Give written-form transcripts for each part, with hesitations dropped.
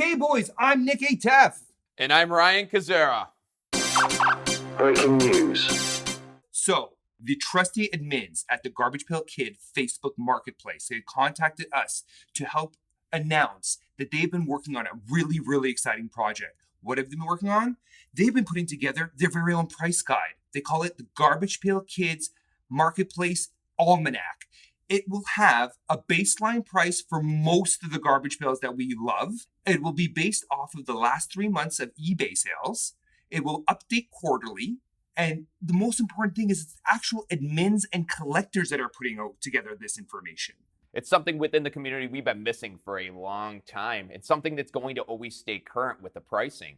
Hey boys, I'm Nick Atef. And I'm Ryan Kazera. Breaking news. So, the trusty admins at the Garbage Pail Kid Facebook Marketplace, they contacted us to help announce that they've been working on a really, really exciting project. What have they been working on? They've been putting together their very own price guide. They call it the Garbage Pail Kids Marketplace Almanac. It will have a baseline price for most of the garbage pails that we love. It will be based off of the last 3 months of eBay sales. It will update quarterly. And the most important thing is it's actual admins and collectors that are putting out together this information. It's something within the community we've been missing for a long time. It's something that's going to always stay current with the pricing.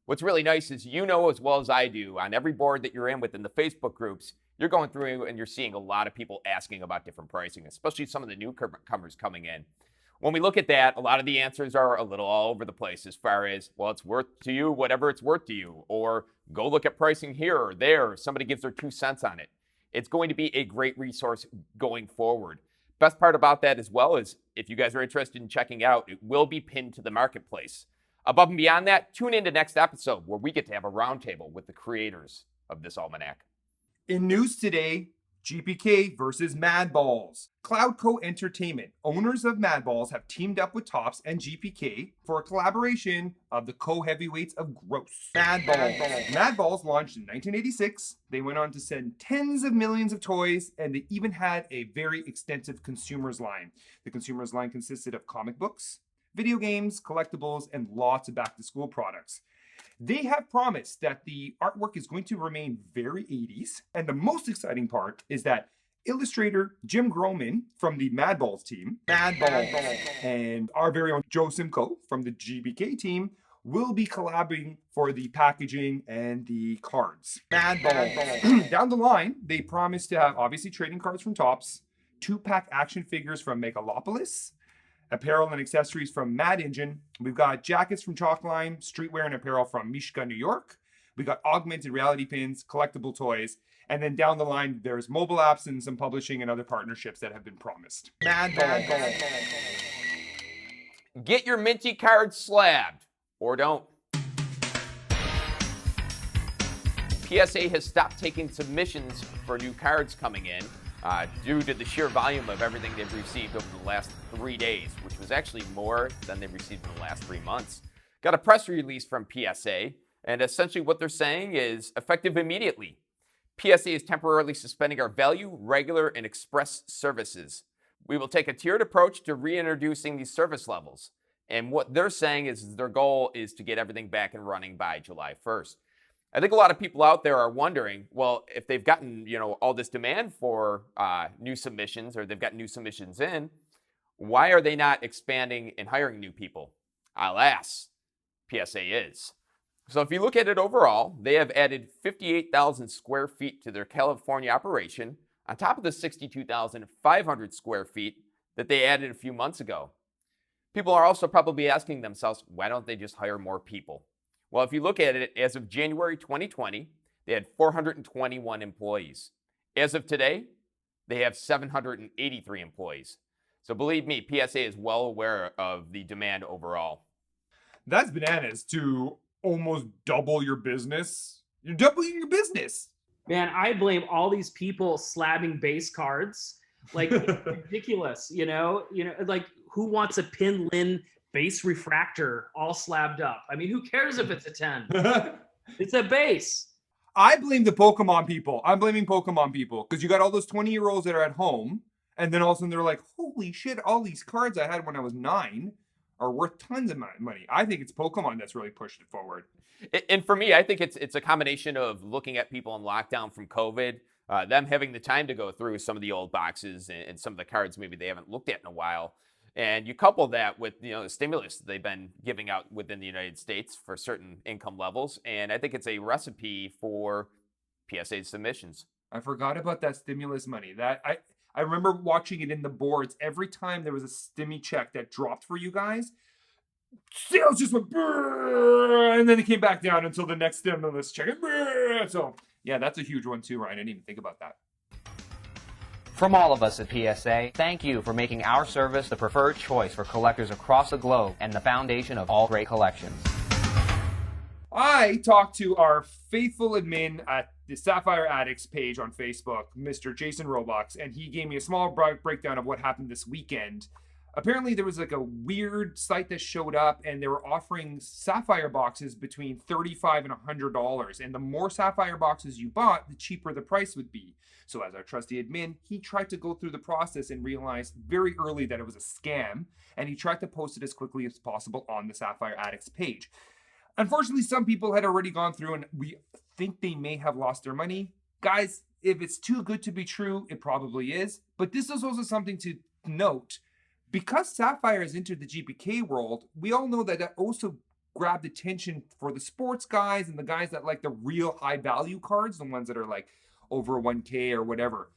What's really nice is you know as well as I do, on every board that you're in within the Facebook groups, you're going through and you're seeing a lot of people asking about different pricing, especially some of the newcomers coming in. When we look at that, a lot of the answers are a little all over the place as far as, well, it's worth to you, whatever it's worth to you, or go look at pricing here or there, or somebody gives their 2 cents on it. It's going to be a great resource going forward. Best part about that as well is if you guys are interested in checking out, it will be pinned to the marketplace. Above and beyond that, tune into next episode where we get to have a roundtable with the creators of this almanac. In news today, GPK versus Madballs. Cloudco Entertainment, owners of Madballs, have teamed up with Topps and GPK for a collaboration of the co-heavyweights of gross. Madballs launched in 1986. They went on to send tens of millions of toys, and they even had a very extensive consumers line. The consumers line consisted of comic books, video games, collectibles, and lots of back-to-school products. They have promised that the artwork is going to remain very 80s. And the most exciting part is that illustrator Jim Groman from the Madballs team, and our very own Joe Simcoe from the GBK team will be collaborating for the packaging and the cards. Down the line, they promise to have obviously trading cards from Topps, 2-pack action figures from Megalopolis, apparel and accessories from Mad Engine. We've got jackets from Chalkline, streetwear and apparel from Mishka, New York. We got augmented reality pins, collectible toys, and then down the line, there's mobile apps and some publishing and other partnerships that have been promised. Get your minty cards slabbed, or don't. PSA has stopped taking submissions for new cards coming in. Due to the sheer volume of everything they've received over the last 3 days, which was actually more than they've received in the last 3 months. Got a press release from PSA, and essentially what they're saying is effective immediately. PSA is temporarily suspending our value, regular, and express services. We will take a tiered approach to reintroducing these service levels. And what they're saying is their goal is to get everything back and running by July 1st. I think a lot of people out there are wondering, well, if they've gotten, all this demand for new submissions, or they've got new submissions in, why are they not expanding and hiring new people? Alas, PSA is. So if you look at it overall, they have added 58,000 square feet to their California operation on top of the 62,500 square feet that they added a few months ago. People are also probably asking themselves, why don't they just hire more people? Well, if you look at it, as of January 2020, they had 421 employees. As of today, they have 783 employees. So believe me, PSA is well aware of the demand overall. That's bananas to almost double your business. You're doubling your business. Man, I blame all these people slabbing base cards. Like, it's ridiculous, like who wants a Pinlin base refractor all slabbed up? I mean, who cares if it's a 10? It's a base. I blame the Pokemon people. I'm blaming Pokemon people because you got all those 20-year-olds that are at home, and then all of a sudden they're like, holy shit, all these cards I had when I was 9 are worth tons of money. I think it's Pokemon that's really pushed it forward. And for me, I think it's a combination of looking at people in lockdown from COVID, them having the time to go through some of the old boxes and some of the cards maybe they haven't looked at in a while. And you couple that with, the stimulus they've been giving out within the United States for certain income levels. And I think it's a recipe for PSA submissions. I forgot about that stimulus money. I remember watching it in the boards. Every time there was a stimmy check that dropped for you guys, sales just went brrr, and then it came back down until the next stimulus check. Brrr. So, yeah, that's a huge one too, Ryan. I didn't even think about that. From all of us at PSA, thank you for making our service the preferred choice for collectors across the globe and the foundation of all great collections. I talked to our faithful admin at the Sapphire Addicts page on Facebook, Mr. Jason Roblox, and he gave me a small breakdown of what happened this weekend. Apparently, there was like a weird site that showed up, and they were offering Sapphire boxes between $35 and $100. And the more Sapphire boxes you bought, the cheaper the price would be. So as our trusty admin, he tried to go through the process and realized very early that it was a scam, and he tried to post it as quickly as possible on the Sapphire Addicts page. Unfortunately, some people had already gone through, and we think they may have lost their money. Guys, if it's too good to be true, it probably is. But this is also something to note. Because Sapphire has entered the GPK world, we all know that also grabbed attention for the sports guys and the guys that like the real high value cards, the ones that are like over 1K or whatever.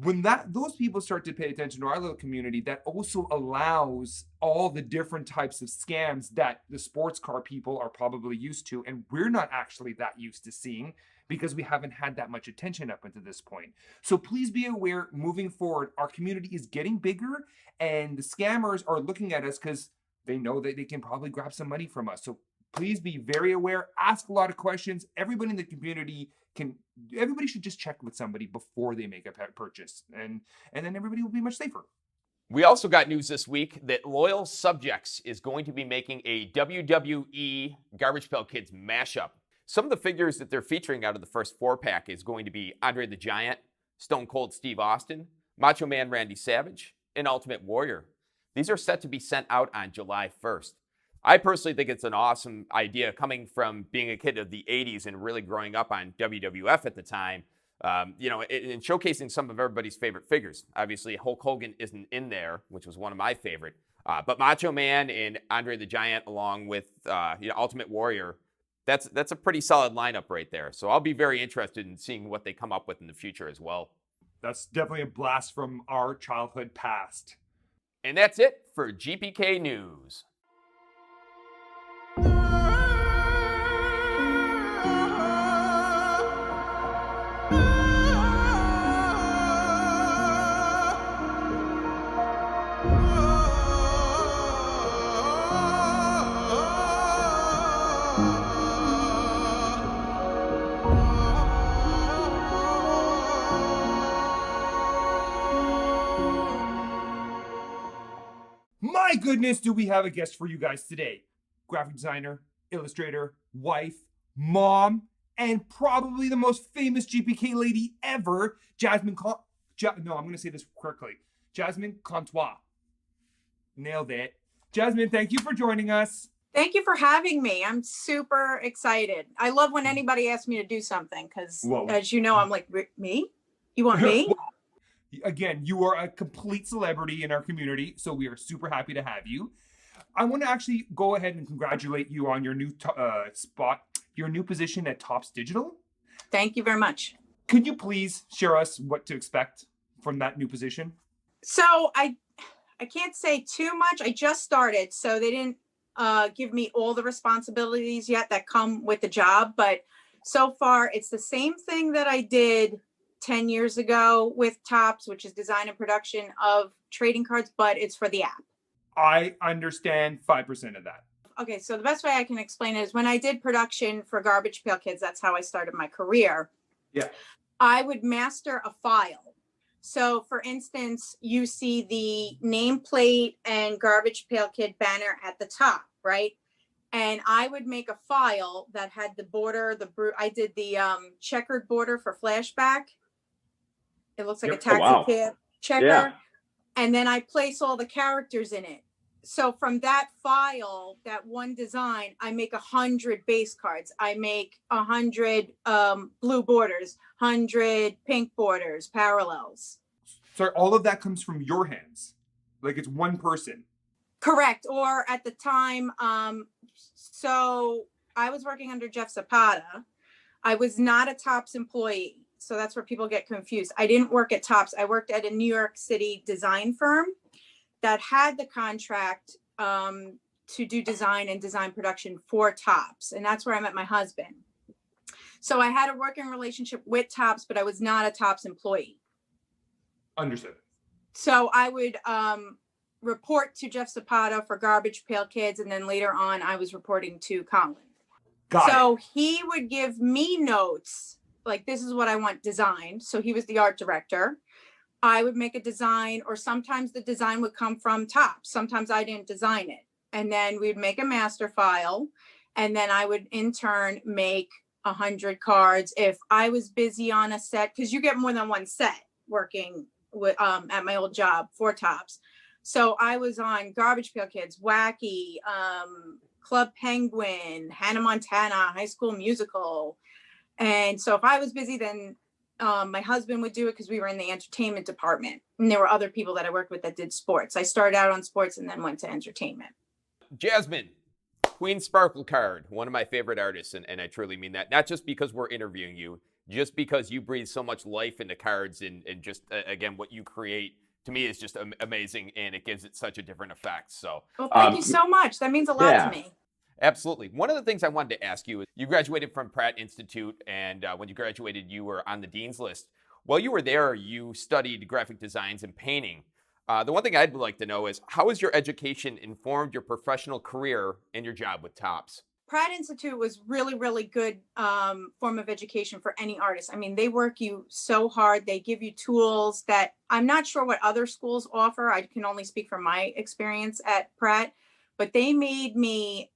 When those people start to pay attention to our little community, that also allows all the different types of scams that the sports car people are probably used to, and we're not actually that used to seeing because we haven't had that much attention up until this point. So please be aware, moving forward, our community is getting bigger, and the scammers are looking at us because they know that they can probably grab some money from us. So please be very aware, ask a lot of questions. Everybody in the community everybody should just check with somebody before they make a purchase, and then everybody will be much safer. We also got news this week that Loyal Subjects is going to be making a WWE Garbage Pail Kids mashup. Some of the figures that they're featuring out of the first 4-pack is going to be Andre the Giant, Stone Cold Steve Austin, Macho Man Randy Savage, and Ultimate Warrior. These are set to be sent out on July 1st. I personally think it's an awesome idea coming from being a kid of the 80s and really growing up on WWF at the time, and showcasing some of everybody's favorite figures. Obviously, Hulk Hogan isn't in there, which was one of my favorite, but Macho Man and Andre the Giant along with Ultimate Warrior, that's a pretty solid lineup right there. So I'll be very interested in seeing what they come up with in the future as well. That's definitely a blast from our childhood past. And that's it for GPK News. My goodness, do we have a guest for you guys today. Graphic designer, illustrator, wife, mom, and probably the most famous GPK lady ever, Jasmine I'm going to say this correctly. Jasmine Contois. Nailed it. Jasmine, thank you for joining us. Thank you for having me. I'm super excited. I love when anybody asks me to do something because, as you know, I'm like, me? You want me? Again, you are a complete celebrity in our community, so we are super happy to have you. I want to actually go ahead and congratulate you on your new your new position at Topps Digital. Thank you very much. Could you please share us what to expect from that new position? So I can't say too much. I just started, so they didn't give me all the responsibilities yet that come with the job. But so far, it's the same thing that I did 10 years ago with Topps, which is design and production of trading cards, but it's for the app. I understand 5% of that. Okay, so the best way I can explain it is when I did production for Garbage Pail Kids, that's how I started my career. Yeah. I would master a file. So for instance, you see the nameplate and Garbage Pail Kid banner at the top, right? And I would make a file that had the border, I did the checkered border for Flashback. It looks like a taxi cab checker. Yeah. And then I place all the characters in it. So from that file, that one design, I make 100 base cards. I make 100 blue borders, 100 pink borders, parallels. So all of that comes from your hands? Like it's one person? Correct. Or at the time, so I was working under Jeff Zapata. I was not a Topps employee. So that's where people get confused. I didn't work at Topps. I worked at a New York City design firm that had the contract to do design and design production for Topps. And that's where I met my husband. So I had a working relationship with Topps, but I was not a Topps employee. Understood. So I would report to Jeff Zapata for Garbage Pail Kids, and then later on I was reporting to Colin. So he would give me notes, like this is what I want designed. So he was the art director. I would make a design, or sometimes the design would come from Topps. Sometimes I didn't design it. And then we'd make a master file, and then I would in turn make 100 cards. If I was busy on a set, because you get more than one set working with at my old job for Topps. So I was on Garbage Pail Kids, Wacky, Club Penguin, Hannah Montana, High School Musical. And so if I was busy, then my husband would do it because we were in the entertainment department. And there were other people that I worked with that did sports. I started out on sports and then went to entertainment. Jasmine, Queen Sparkle card, one of my favorite artists, and I truly mean that. Not just because we're interviewing you, just because you breathe so much life into cards, and just, again, what you create, to me, is just amazing, and it gives it such a different effect. So, well, thank you so much. That means a lot to me. Absolutely. One of the things I wanted to ask you is, you graduated from Pratt Institute, and when you graduated, you were on the dean's list. While you were there, you studied graphic designs and painting. The one thing I'd like to know is, how has your education informed your professional career and your job with Topps? Pratt Institute was really, really good form of education for any artist. I mean, they work you so hard. They give you tools that I'm not sure what other schools offer. I can only speak from my experience at Pratt, but they made me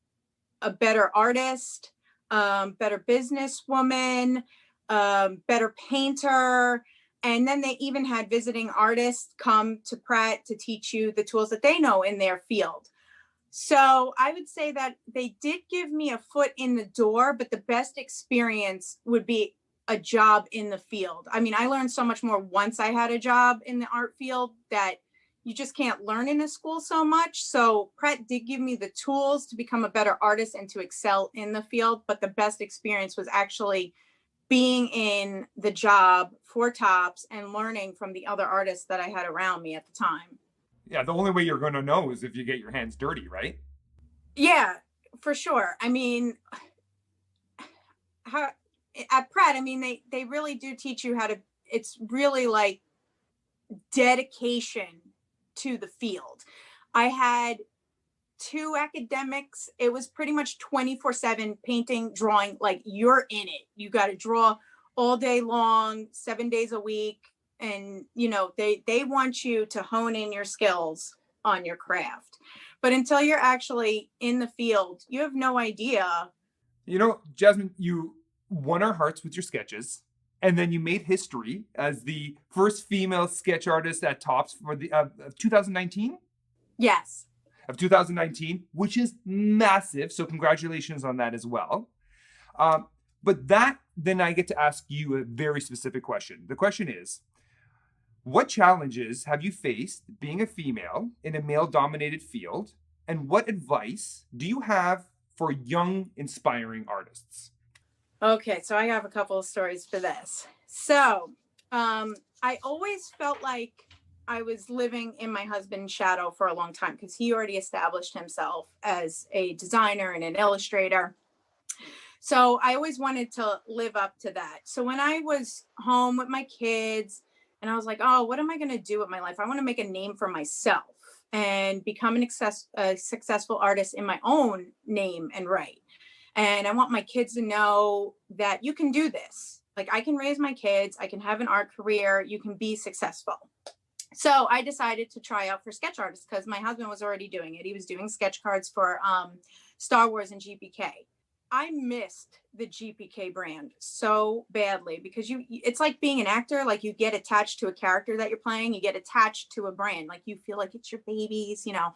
a better artist, better businesswoman, better painter. And then they even had visiting artists come to Pratt to teach you the tools that they know in their field. So I would say that they did give me a foot in the door, but the best experience would be a job in the field. I mean, I learned so much more once I had a job in the art field that you just can't learn in a school so much. So Pratt did give me the tools to become a better artist and to excel in the field. But the best experience was actually being in the job for Topps and learning from the other artists that I had around me at the time. Yeah, the only way you're going to know is if you get your hands dirty, right? Yeah, for sure. I mean, at Pratt, I mean, they really do teach you how to, it's really like dedication to the field. I had 2 academics. It was pretty much 24/7 painting, drawing, like you're in it. You got to draw all day long, 7 days a week. And, you know, they want you to hone in your skills on your craft. But until you're actually in the field, you have no idea. You know, Jasmine, you won our hearts with your sketches. And then you made history as the first female sketch artist at Topps for the 2019? Yes. Of 2019, which is massive. So congratulations on that as well. But then I get to ask you a very specific question. The question is, what challenges have you faced being a female in a male-dominated field? And what advice do you have for young, inspiring artists? Okay, so I have a couple of stories for this. So I always felt like I was living in my husband's shadow for a long time because he already established himself as a designer and an illustrator. So I always wanted to live up to that. So when I was home with my kids and I was like, oh, what am I going to do with my life? I want to make a name for myself and become a successful artist in my own name and right. And I want my kids to know that you can do this. Like I can raise my kids, I can have an art career, you can be successful. So I decided to try out for sketch artists because my husband was already doing it. He was doing sketch cards for Star Wars and GPK. I missed the GPK brand so badly because it's like being an actor. Like you get attached to a character that you're playing. You get attached to a brand. Like you feel like it's your babies, you know.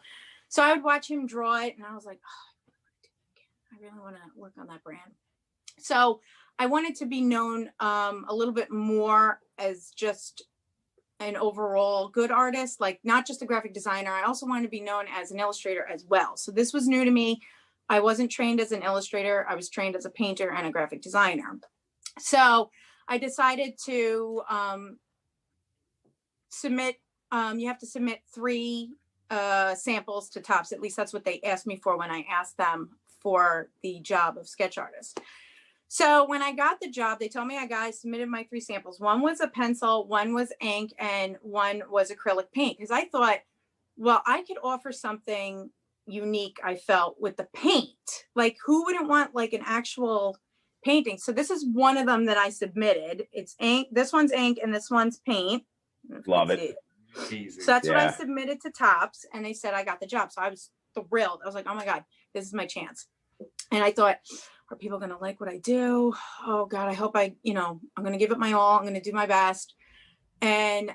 So I would watch him draw it and I was like, oh, I really want to work on that brand. So I wanted to be known a little bit more as just an overall good artist, like not just a graphic designer. I also wanted to be known as an illustrator as well. So this was new to me. I wasn't trained as an illustrator. I was trained as a painter and a graphic designer. So I decided to submit, you have to submit 3 samples to Topps. At least that's what they asked me for when I asked them for the job of sketch artist. So when I got the job, they told me I submitted my 3 samples. One was a pencil, one was ink, and one was acrylic paint. Because I thought, well, I could offer something unique, I felt, with the paint. Like, who wouldn't want like an actual painting? So this is one of them that I submitted. It's ink. This one's ink and this one's paint. Love it. Easy. So that's what I Yeah. submitted to Tops, and they said I got the job. So I was thrilled. I was like, oh my God, this is my chance. And I thought, are people going to like what I do? Oh God, I hope I'm going to give it my all. I'm going to do my best. And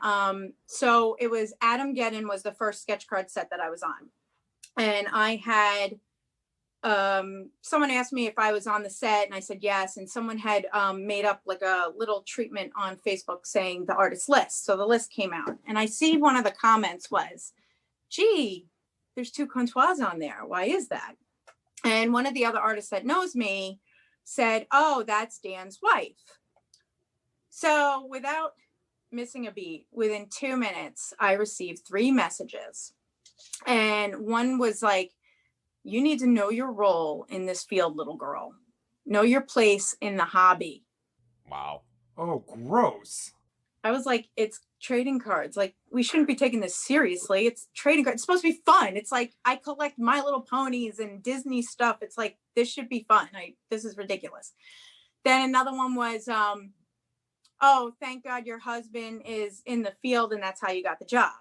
so it was Adam Geddon was the first sketch card set that I was on. And I had someone asked me if I was on the set, and I said yes. And someone had made up like a little treatment on Facebook saying the artist list. So the list came out, and I see one of the comments was, gee, there's 2 Contois on there. Why is that? And one of the other artists that knows me said, oh, that's Dan's wife. So without missing a beat, within 2 minutes, I received 3 messages. And one was like, you need to know your role in this field, little girl. Know your place in the hobby. Wow. Oh, gross. I was like, it's trading cards. Like, we shouldn't be taking this seriously. It's trading cards. It's supposed to be fun. It's like, I collect My Little Ponies and Disney stuff. It's like, this should be fun. This is ridiculous. Then another one was, oh, thank God your husband is in the field and that's how you got the job.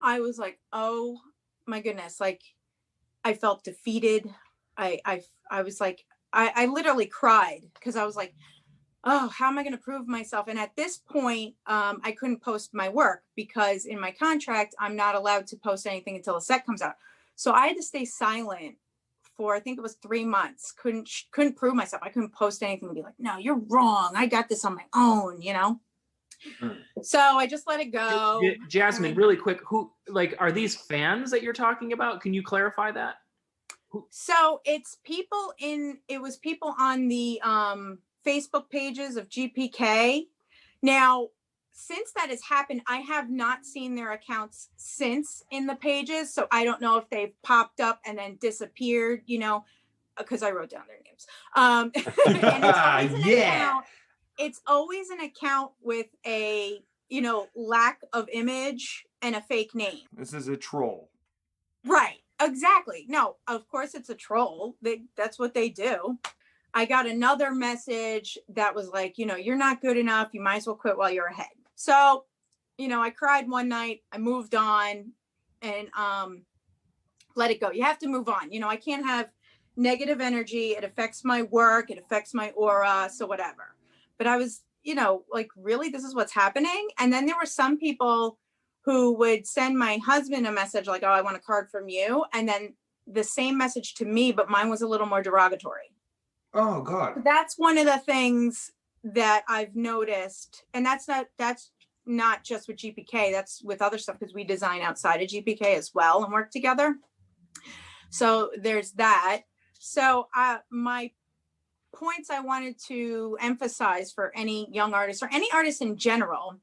I was like, oh my goodness. Like, I felt defeated. I was like, I literally cried because I was like, oh, how am I going to prove myself? And at this point, I couldn't post my work because in my contract, I'm not allowed to post anything until the set comes out. So I had to stay silent for, I think it was 3 months. Couldn't prove myself. I couldn't post anything and be like, no, you're wrong. I got this on my own, So I just let it go. Jasmine, really quick, who are these fans that you're talking about? Can you clarify that? So it was people on the Facebook pages of GPK. Now, since that has happened, I have not seen their accounts since in the pages. So I don't know if they've popped up and then disappeared, because I wrote down their names. And it's always an account with a, lack of image and a fake name. This is a troll. Right. Exactly. No, of course it's a troll. That's what they do. I got another message that was like, you're not good enough. You might as well quit while you're ahead. So, I cried one night. I moved on and let it go. You have to move on. I can't have negative energy. It affects my work. It affects my aura. So whatever. But I was, like, really, this is what's happening. And then there were some people who would send my husband a message like, oh, I want a card from you. And then the same message to me, but mine was a little more derogatory. Oh, God. That's one of the things that I've noticed. And that's not just with GPK. That's with other stuff because we design outside of GPK as well and work together. So there's that. So my points I wanted to emphasize for any young artist or any artist in general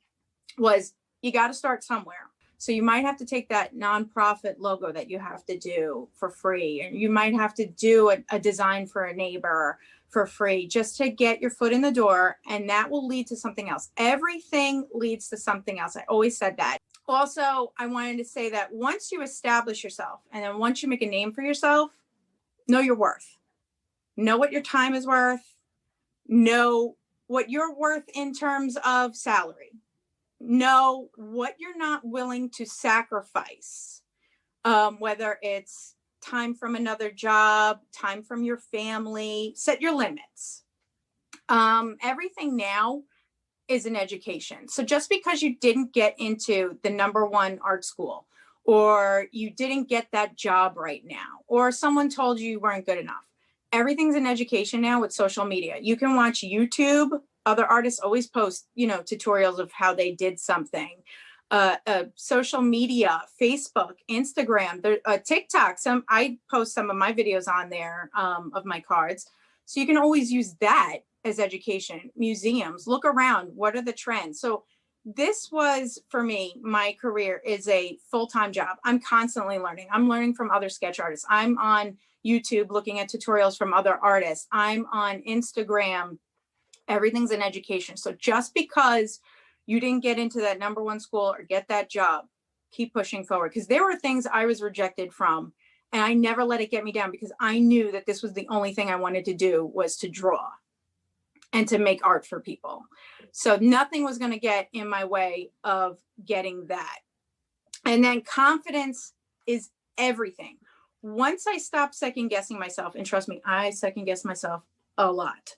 was you got to start somewhere. So you might have to take that nonprofit logo that you have to do for free. And you might have to do a design for a neighbor for free just to get your foot in the door. And that will lead to something else. Everything leads to something else. I always said that. Also, I wanted to say that once you establish yourself and then once you make a name for yourself, know your worth. Know what your time is worth. Know what you're worth in terms of salary. Know what you're not willing to sacrifice, whether it's time from another job, time from your family. Set your limits. Everything now is an education. So just because you didn't get into the #1 art school, or you didn't get that job right now, or someone told you weren't good enough, everything's an education now with social media. You can watch YouTube. Other artists always post, tutorials of how they did something. Social media, Facebook, Instagram, TikTok. I post some of my videos on there of my cards. So you can always use that as education. Museums, look around. What are the trends? So this was, for me, my career is a full-time job. I'm constantly learning. I'm learning from other sketch artists. I'm on YouTube looking at tutorials from other artists. I'm on Instagram. Everything's an education. So just because you didn't get into that number one school or get that job, keep pushing forward. Because there were things I was rejected from, and I never let it get me down, because I knew that this was the only thing I wanted to do, was to draw and to make art for people. So nothing was going to get in my way of getting that. And then confidence is everything. Once I stopped second guessing myself, and trust me, I second guess myself a lot,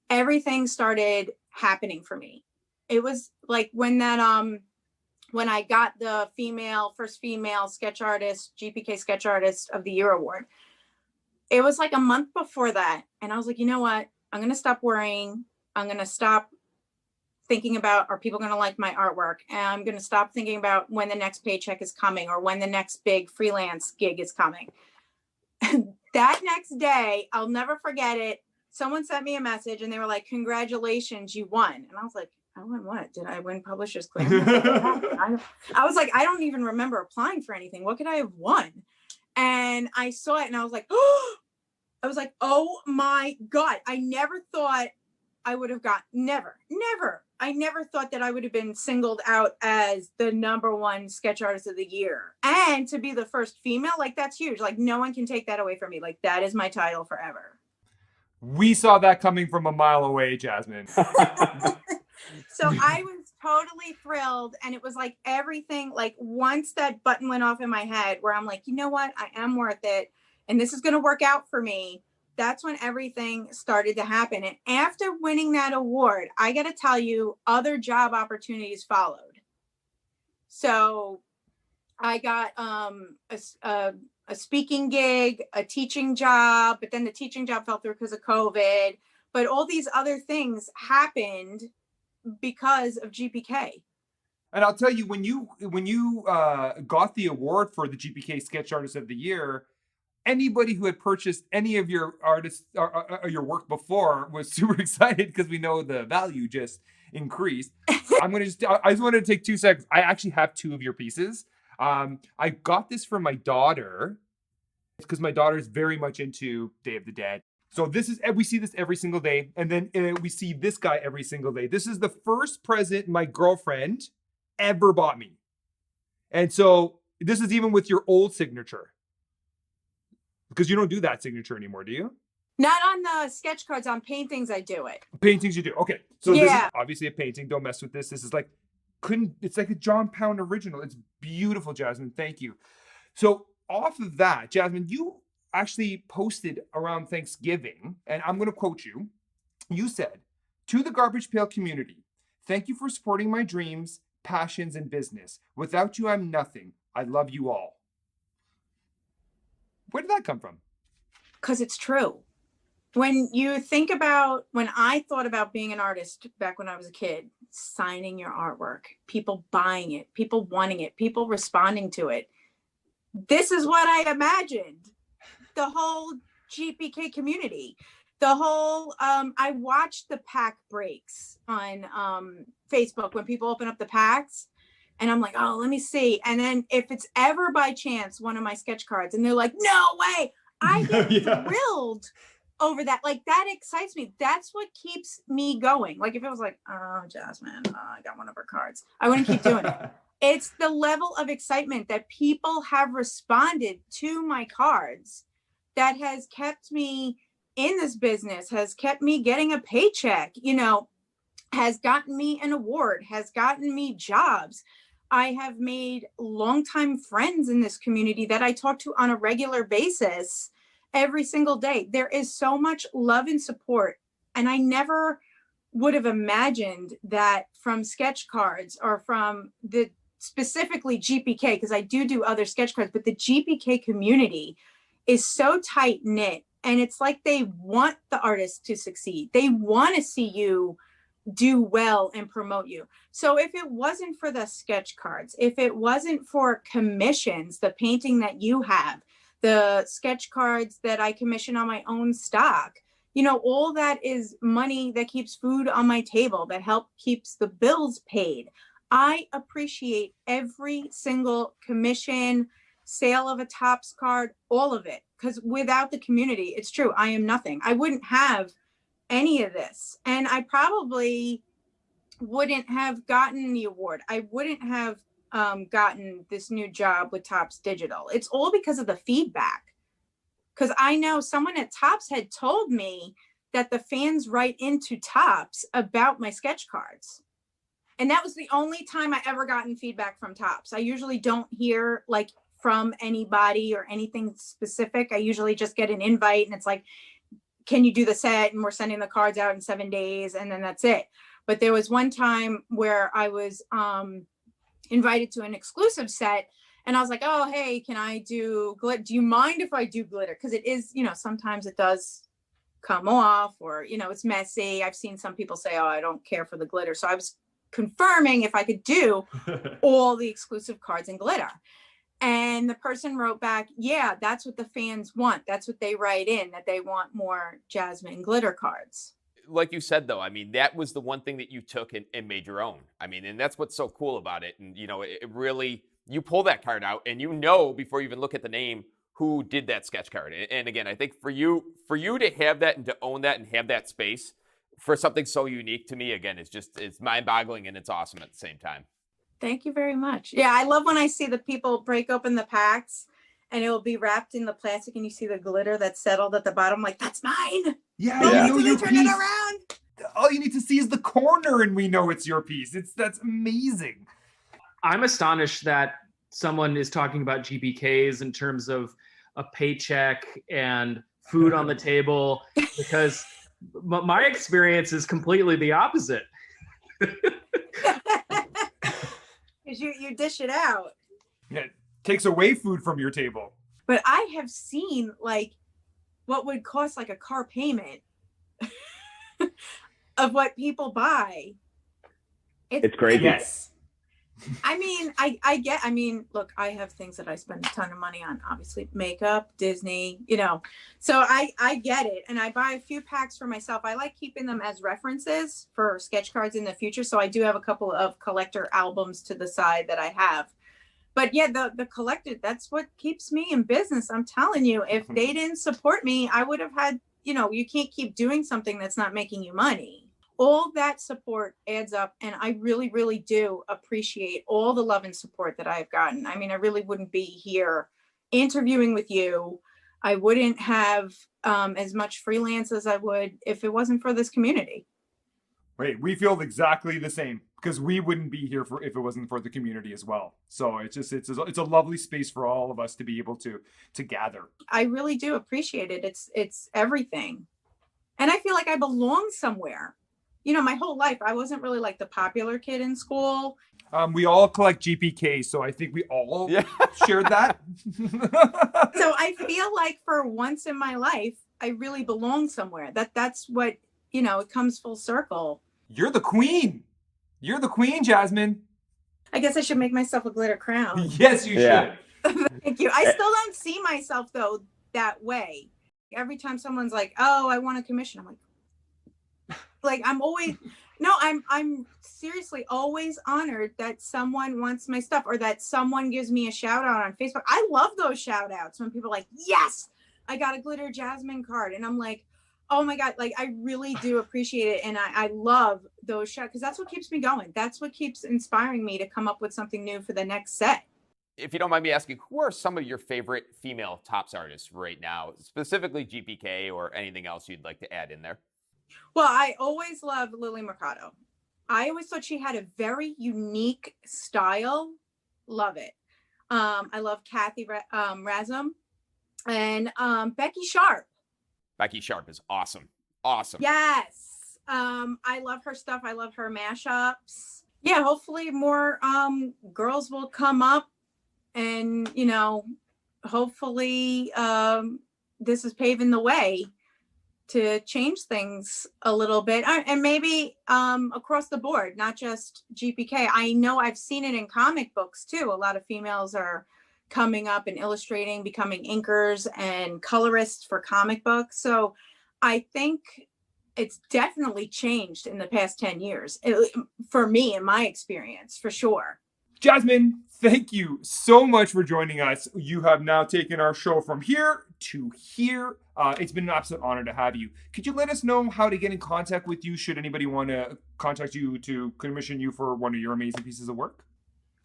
everything started happening for me. It was like when I got the first female sketch artist, GPK Sketch Artist of the Year award. It was like a month before that. And I was like, you know what? I'm going to stop worrying. I'm going to stop thinking about, are people going to like my artwork? And I'm going to stop thinking about when the next paycheck is coming or when the next big freelance gig is coming. That next day, I'll never forget it. Someone sent me a message and they were like, congratulations, you won. And I was like, I won what? Did I win Publishers Clearinghouse? I was like, I don't even remember applying for anything. What could I have won? And I saw it and I was like, oh, oh my God. I never thought I would have never. I never thought that I would have been singled out as the number one sketch artist of the year. And to be the first female, like, that's huge. Like, no one can take that away from me. Like, that is my title forever. We saw that coming from a mile away, Jasmine. So I was totally thrilled. And it was like everything, like, once that button went off in my head where I'm like, you know what? I am worth it. And this is going to work out for me. That's when everything started to happen. And after winning that award, I got to tell you, other job opportunities followed. So I got a speaking gig, a teaching job, but then the teaching job fell through because of COVID. But all these other things happened because of GPK. And I'll tell you, when you got the award for the GPK Sketch Artist of the Year, anybody who had purchased any of your artists or your work before was super excited because we know the value just increased. I just wanted to take 2 seconds. I actually have 2 of your pieces. I got this for my daughter because my daughter is very much into Day of the Dead. So we see this every single day. And then we see this guy every single day. This is the first present my girlfriend ever bought me. And so this is even with your old signature. Because you don't do that signature anymore, do you? Not on the sketch cards. On paintings, I do it. Paintings you do. Okay. So Yeah. This is obviously a painting. Don't mess with this. This is like, it's like a John Pound original. It's beautiful, Jasmine. Thank you. So off of that, Jasmine, you actually posted around Thanksgiving, and I'm going to quote you. You said, "To the Garbage Pail community, thank you for supporting my dreams, passions, and business. Without you, I'm nothing. I love you all." Where did that come from? Because it's true. When I thought about being an artist back when I was a kid, signing your artwork, people buying it, people wanting it, people responding to it. This is what I imagined. The whole GPK community, I watched the pack breaks on Facebook when people open up the packs. And I'm like, oh, let me see. And then if it's ever by chance one of my sketch cards and they're like, no way, I get thrilled over that. Like, that excites me. That's what keeps me going. Like, if it was like, oh, Jasmine, I got one of her cards, I wouldn't keep doing it. It's the level of excitement that people have responded to my cards that has kept me in this business, has kept me getting a paycheck, has gotten me an award, has gotten me jobs. I have made longtime friends in this community that I talk to on a regular basis every single day. There is so much love and support. And I never would have imagined that from sketch cards or from the specifically GPK, because I do other sketch cards, but the GPK community is so tight knit. And it's like they want the artist to succeed. They want to see you do well and promote you. So if it wasn't for the sketch cards, if it wasn't for commissions, the painting that you have, the sketch cards that I commission on my own stock, all that is money that keeps food on my table, that keeps the bills paid. I appreciate every single commission, sale of a Topps card, all of it. Because without the community, it's true, I am nothing. I wouldn't have any of this. And I probably wouldn't have gotten the award. I wouldn't have gotten this new job with Topps Digital. It's all because of the feedback. Because I know someone at Topps had told me that the fans write into Topps about my sketch cards. And that was the only time I ever gotten feedback from Topps. I usually don't hear like from anybody or anything specific. I usually just get an invite and it's like, can you do the set? And we're sending the cards out in 7 days and then that's it. But there was one time where I was invited to an exclusive set and I was like, oh, hey, can I do glitter? Do you mind if I do glitter? Because it is, sometimes it does come off or, it's messy. I've seen some people say, oh, I don't care for the glitter. So I was confirming if I could do all the exclusive cards in glitter. And the person wrote back, yeah, that's what the fans want. That's what they write in, that they want more Jasmine glitter cards. Like you said, though, I mean, that was the one thing that you took and made your own. I mean, and that's what's so cool about it. And, it really, you pull that card out and before you even look at the name, who did that sketch card. And again, I think for you to have that and to own that and have that space for something so unique to me, again, it's mind-boggling and it's awesome at the same time. Thank you very much. Yeah, I love when I see the people break open the packs and it will be wrapped in the plastic and you see the glitter that's settled at the bottom. Like, that's mine. Yeah. You know, turn it around. All you need to see is the corner and we know it's your piece. That's amazing. I'm astonished that someone is talking about GPKs in terms of a paycheck and food on the table, because my experience is completely the opposite. Because you dish it out. Yeah, it takes away food from your table. But I have seen like what would cost like a car payment of what people buy. It's crazy. Yes. I mean, look, I have things that I spend a ton of money on, obviously makeup, Disney, so I get it. And I buy a few packs for myself. I like keeping them as references for sketch cards in the future. So I do have a couple of collector albums to the side that I have. But yeah, the collected, that's what keeps me in business. I'm telling you, if they didn't support me, I would have had, you can't keep doing something that's not making you money. All that support adds up. And I really, really do appreciate all the love and support that I've gotten. I mean, I really wouldn't be here interviewing with you. I wouldn't have as much freelance as I would if it wasn't for this community. Wait, we feel exactly the same because we wouldn't be here if it wasn't for the community as well. So it's a lovely space for all of us to be able to gather. I really do appreciate it. It's everything. And I feel like I belong somewhere. My whole life, I wasn't really like the popular kid in school. We all collect GPK, so I think we all shared that. So I feel like for once in my life, I really belong somewhere. That's what, it comes full circle. You're the queen. You're the queen, Jasmine. I guess I should make myself a glitter crown. Yes, you should. Thank you. I still don't see myself, though, that way. Every time someone's like, oh, I want a commission, I'm like I'm seriously always honored that someone wants my stuff or that someone gives me a shout out on Facebook. I love those shout outs when people are like, yes, I got a glitter Jasmine card. And I'm like, oh my God, like I really do appreciate it. And I love those shout because that's what keeps me going. That's what keeps inspiring me to come up with something new for the next set. If you don't mind me asking, who are some of your favorite female Topps artists right now, specifically GPK or anything else you'd like to add in there? Well, I always loved Lily Mercado. I always thought she had a very unique style. Love it. I love Kathy Razum and Becky Sharp. Becky Sharp is awesome. Awesome. Yes. I love her stuff. I love her mashups. Yeah, hopefully more girls will come up and, hopefully this is paving the way to change things a little bit and maybe across the board, not just GPK. I know I've seen it in comic books too. A lot of females are coming up and illustrating, becoming inkers and colorists for comic books. So I think it's definitely changed in the past 10 years for me, in my experience, for sure. Jasmine, thank you so much for joining us. You have now taken our show from here to here. It's been an absolute honor to have you. Could you let us know how to get in contact with you should anybody want to contact you to commission you for one of your amazing pieces of work?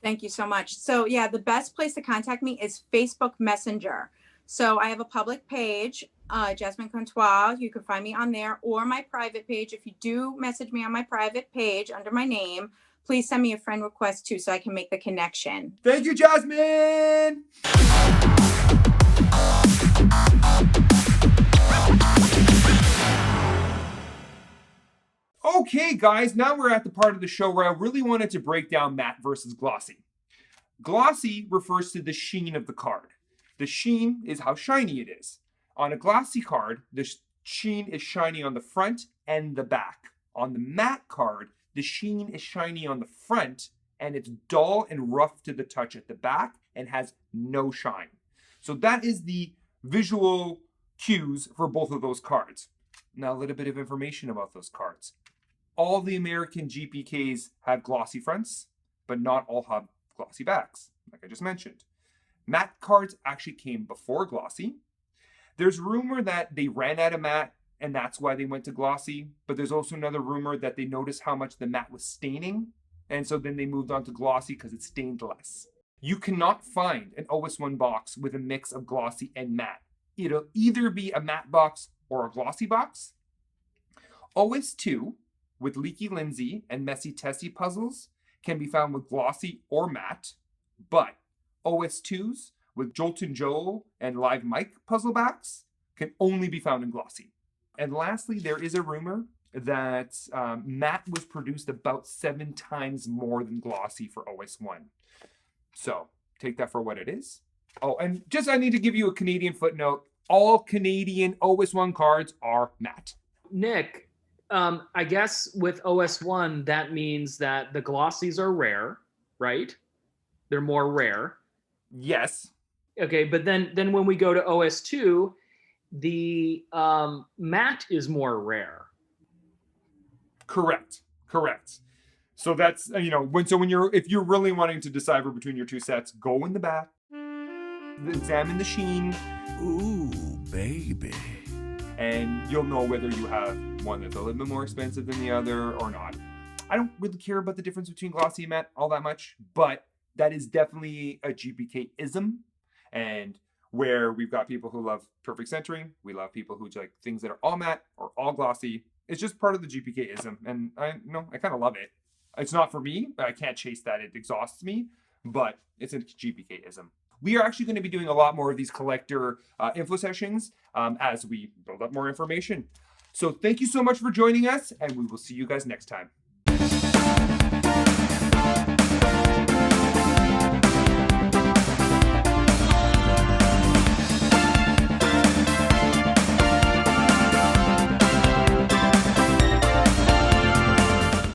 Thank you so much. So yeah, the best place to contact me is Facebook Messenger. So I have a public page, Jasmine Contois. You can find me on there, or my private page. If you do message me on my private page under my name, please send me a friend request too, so I can make the connection. Thank you, Jasmine. Okay, guys, now we're at the part of the show where I really wanted to break down matte versus glossy. Glossy refers to the sheen of the card. The sheen is how shiny it is. On a glossy card, the sheen is shiny on the front and the back. On the matte card, the sheen is shiny on the front and it's dull and rough to the touch at the back and has no shine. So that is the visual cues for both of those cards. Now a little bit of information about those cards. All the American GPKs have glossy fronts, but not all have glossy backs, like I just mentioned. Matte cards actually came before glossy. There's rumor that they ran out of matte and that's why they went to glossy, but there's also another rumor that they noticed how much the matte was staining, and so then they moved on to glossy because it stained less. You cannot find an OS1 box with a mix of glossy and matte. It'll either be a matte box or a glossy box. OS2 with Leaky Lindsay and Messy Tessie puzzles can be found with glossy or matte, but OS2s with Joltin' Joel and Live Mike puzzle backs can only be found in glossy. And lastly, there is a rumor that matte was produced about 7 times more than glossy for OS1. So take that for what it is. Oh, and just I need to give you a Canadian footnote. All Canadian OS1 cards are matte. Nick, I guess with OS1, that means that the glossies are rare, right? They're more rare. Yes. Okay, but then when we go to OS2, the matte is more rare. Correct. So that's, if you're really wanting to decipher between your two sets, go in the back, examine the sheen. Ooh, baby. And you'll know whether you have one that's a little bit more expensive than the other or not. I don't really care about the difference between glossy and matte all that much, but that is definitely a GPK-ism. And where we've got people who love perfect centering, we love people who like things that are all matte or all glossy. It's just part of the GPK-ism, and I kind of love it. It's not for me. I can't chase that. It exhausts me, but it's a GPK-ism. We are actually going to be doing a lot more of these collector info sessions as we build up more information. So thank you so much for joining us, and we will see you guys next time.